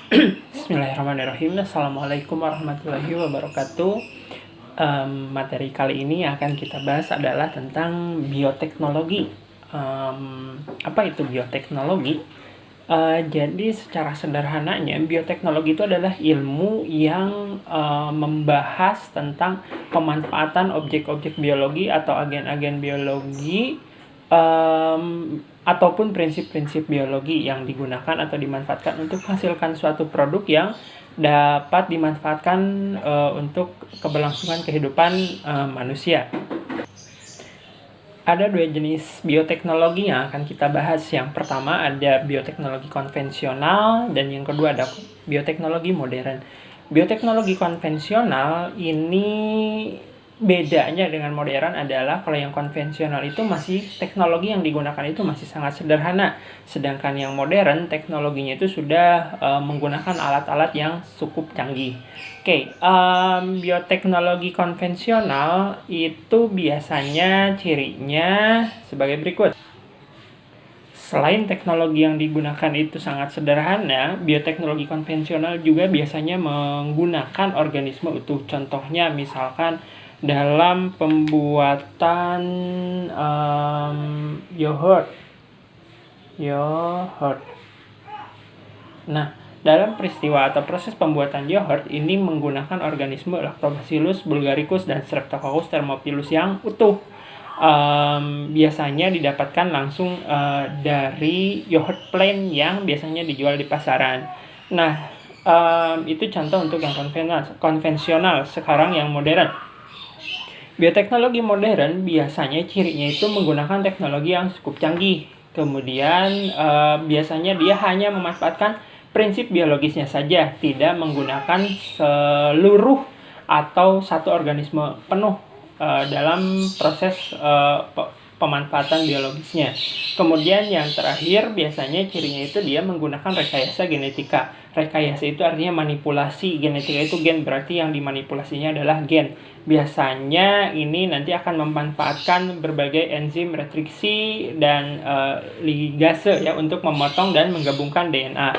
Bismillahirrahmanirrahim. Assalamualaikum warahmatullahi wabarakatuh. Materi kali ini akan kita bahas adalah tentang bioteknologi. Apa itu bioteknologi? Jadi secara sederhananya bioteknologi itu adalah ilmu yang membahas tentang pemanfaatan objek-objek biologi atau agen-agen biologi ataupun prinsip-prinsip biologi yang digunakan atau dimanfaatkan untuk menghasilkan suatu produk yang dapat dimanfaatkan untuk keberlangsungan kehidupan manusia. Ada dua jenis bioteknologi yang akan kita bahas. Yang pertama ada bioteknologi konvensional dan yang kedua ada bioteknologi modern. Bioteknologi konvensional ini bedanya dengan modern adalah kalau yang konvensional itu masih teknologi yang digunakan itu masih sangat sederhana, sedangkan yang modern teknologinya itu sudah menggunakan alat-alat yang cukup canggih. Bioteknologi konvensional itu biasanya cirinya sebagai berikut. Selain teknologi yang digunakan itu sangat sederhana, bioteknologi konvensional juga biasanya menggunakan organisme utuh. Contohnya misalkan dalam pembuatan yogurt. Nah, dalam peristiwa atau proses pembuatan yogurt ini menggunakan organisme Lactobacillus bulgaricus dan Streptococcus thermophilus yang utuh. Biasanya didapatkan langsung dari yogurt plain yang biasanya dijual di pasaran. Nah, itu contoh untuk yang konvensional. Sekarang yang modern. Bioteknologi modern biasanya cirinya itu menggunakan teknologi yang cukup canggih. Kemudian biasanya dia hanya memanfaatkan prinsip biologisnya saja, tidak menggunakan seluruh atau satu organisme penuh dalam proses pemanfaatan biologisnya. Kemudian yang terakhir biasanya cirinya itu dia menggunakan rekayasa genetika. Rekayasa itu artinya manipulasi, genetika itu gen, berarti yang dimanipulasinya adalah gen. Biasanya ini nanti akan memanfaatkan berbagai enzim retriksi dan ligase ya untuk memotong dan menggabungkan DNA.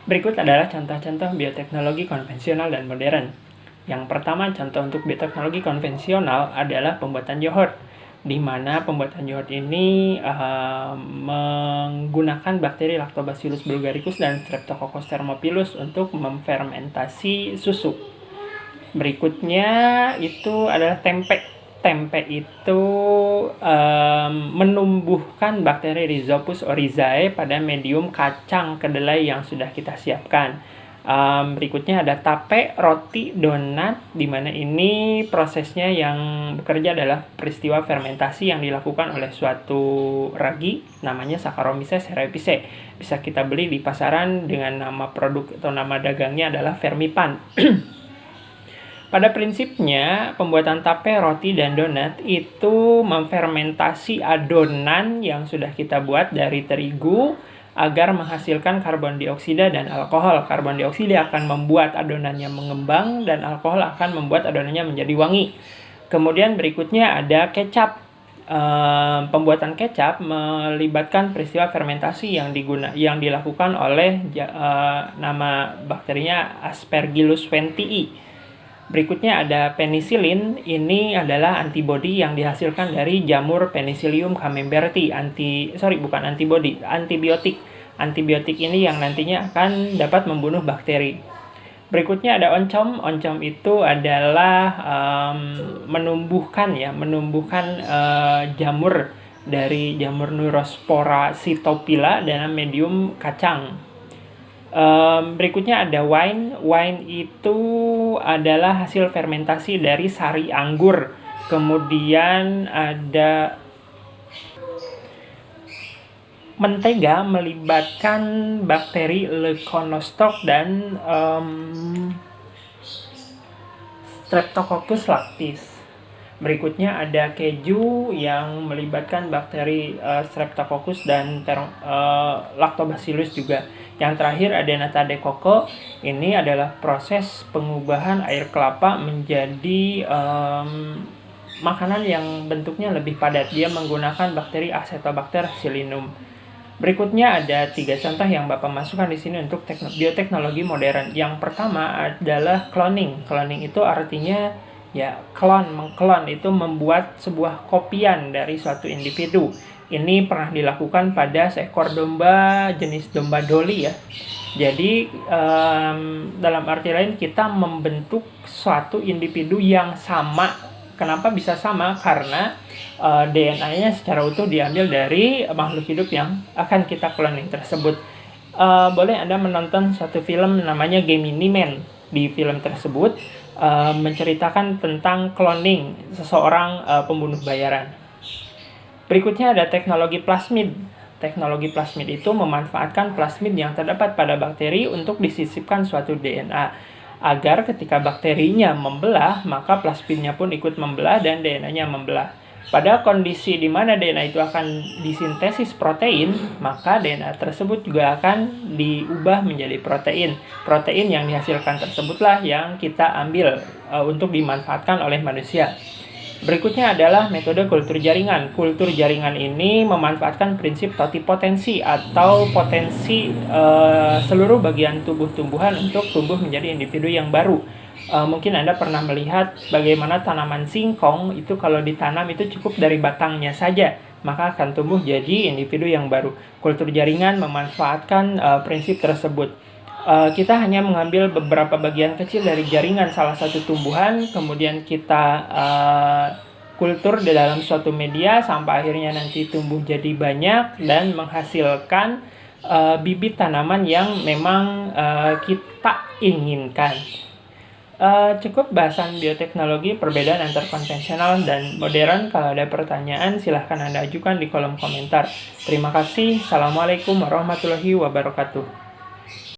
Berikut adalah contoh-contoh bioteknologi konvensional dan modern. Yang pertama, contoh untuk bioteknologi konvensional adalah pembuatan yogurt, di mana pembuatan yogurt ini menggunakan bakteri Lactobacillus bulgaricus dan Streptococcus thermophilus untuk memfermentasi susu. Berikutnya itu adalah tempe. Tempe itu menumbuhkan bakteri Rhizopus oryzae pada medium kacang kedelai yang sudah kita siapkan. Berikutnya ada tape, roti, donat, di mana ini prosesnya yang bekerja adalah peristiwa fermentasi yang dilakukan oleh suatu ragi namanya Saccharomyces cerevisiae. Bisa kita beli di pasaran dengan nama produk atau nama dagangnya adalah Fermipan. Pada prinsipnya, pembuatan tape, roti, dan donat itu memfermentasi adonan yang sudah kita buat dari terigu agar menghasilkan karbon dioksida dan alkohol. Karbon dioksida akan membuat adonannya mengembang dan alkohol akan membuat adonannya menjadi wangi. Kemudian berikutnya ada kecap. Pembuatan kecap melibatkan peristiwa fermentasi yang dilakukan oleh nama bakterinya Aspergillus ventii. Berikutnya ada penisilin. Ini adalah antibodi yang dihasilkan dari jamur Penicillium camemberti. Antibiotik. Antibiotik ini yang nantinya akan dapat membunuh bakteri. Berikutnya ada oncom. Oncom itu adalah menumbuhkan jamur dari jamur Neurospora cytopila dalam medium kacang. Berikutnya ada wine. Wine itu adalah hasil fermentasi dari sari anggur. Kemudian ada mentega, melibatkan bakteri Leuconostoc dan Streptococcus lactis. Berikutnya ada keju yang melibatkan bakteri Streptococcus dan Lactobacillus juga. Yang terakhir ada nata de coco. Ini adalah proses pengubahan air kelapa menjadi makanan yang bentuknya lebih padat. Dia menggunakan bakteri Acetobacter xylinum. Berikutnya ada 3 contoh yang Bapak masukkan di sini untuk bioteknologi modern. Yang pertama adalah cloning. Cloning itu artinya ya mengklon itu membuat sebuah kopian dari suatu individu. Ini pernah dilakukan pada seekor domba jenis domba Dolly ya. Jadi dalam arti lain kita membentuk suatu individu yang sama. Kenapa bisa sama? Karena DNA-nya secara utuh diambil dari makhluk hidup yang akan kita cloning tersebut. Boleh Anda menonton satu film namanya Gemini Man. Di film tersebut menceritakan tentang cloning seseorang pembunuh bayaran. Berikutnya ada teknologi plasmid. Teknologi plasmid itu memanfaatkan plasmid yang terdapat pada bakteri untuk disisipkan suatu DNA. Agar ketika bakterinya membelah, maka plasmidnya pun ikut membelah dan DNA-nya membelah. Pada kondisi di mana DNA itu akan disintesis protein, maka DNA tersebut juga akan diubah menjadi protein. Protein yang dihasilkan tersebutlah yang kita ambil untuk dimanfaatkan oleh manusia. Berikutnya adalah metode kultur jaringan. Kultur jaringan ini memanfaatkan prinsip totipotensi atau potensi seluruh bagian tubuh tumbuhan untuk tumbuh menjadi individu yang baru. Mungkin Anda pernah melihat bagaimana tanaman singkong itu kalau ditanam itu cukup dari batangnya saja, maka akan tumbuh jadi individu yang baru. Kultur jaringan memanfaatkan prinsip tersebut. Kita hanya mengambil beberapa bagian kecil dari jaringan salah satu tumbuhan, kemudian kita kultur di dalam suatu media sampai akhirnya nanti tumbuh jadi banyak dan menghasilkan bibit tanaman yang memang kita inginkan. Cukup bahasan bioteknologi, perbedaan antara konvensional dan modern. Kalau ada pertanyaan silahkan Anda ajukan di kolom komentar. Terima kasih. Assalamualaikum warahmatullahi wabarakatuh.